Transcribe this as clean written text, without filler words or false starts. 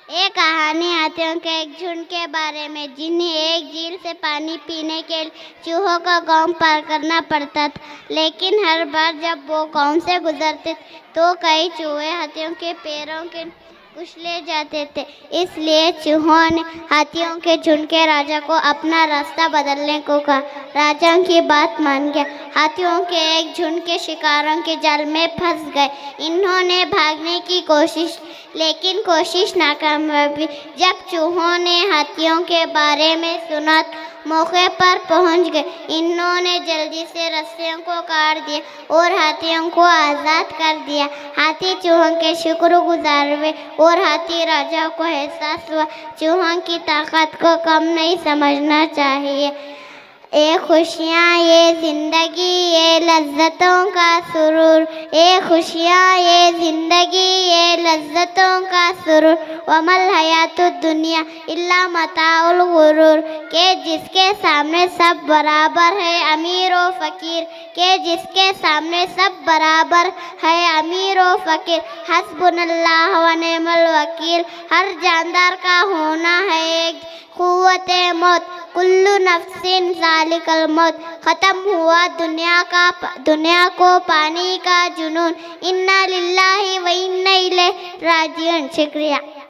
ये कहानी हाथियों के एक झुंड के बारे में जिन्हें एक झील से पानी पीने के लिए चूहों का गांव पार करना पड़ता था। लेकिन हर बार जब वो गांव से गुजरते तो कई चूहे हाथियों के पैरों के कुचले जाते थे। इसलिए चूहों ने हाथियों के झुंड के राजा को अपना रास्ता बदलने को कहा। राजा की बात मान गया। हाथियों के एक झुंड के शिकारों के जाल में फंस गए। इन्होंने भागने की कोशिश लेकिन कोशिश नाकाम हुई। जब चूहों ने हाथियों के बारे में सुना मौके पर पहुंच गए। इन्होंने जल्दी से रस्सियों को काट दिया और हाथियों को आज़ाद कर दिया। हाथी चूहों के शुक्रगुजार हुए और हाथी राजा को एहसास हुआ चूहों की ताकत को कम नहीं समझना चाहिए। ये खुशियाँ ये ज़िंदगी ये लज्जतों का सुरूर, ये खुशियाँ ये ज़िंदगी ये लज्जतों का सुरूर, वमल हयातुद दुनिया इल्ला मताउल गुरूर। के जिसके सामने सब बराबर है अमीर व फ़कीर, के जिसके सामने सब बराबर है अमीर व फ़कीर, हस्बुनल्लाह व निअमल वकील। हर जानदार का होना है एक कुव्वते मौत, कुल्लु नफ्सिन ज़ालिकल मौत। ख़त्म हुआ दुनिया को पानी का जुनून। इन्ना लिल्लाहि व इन्ना इलैहि राजिऊन। शुक्रिया।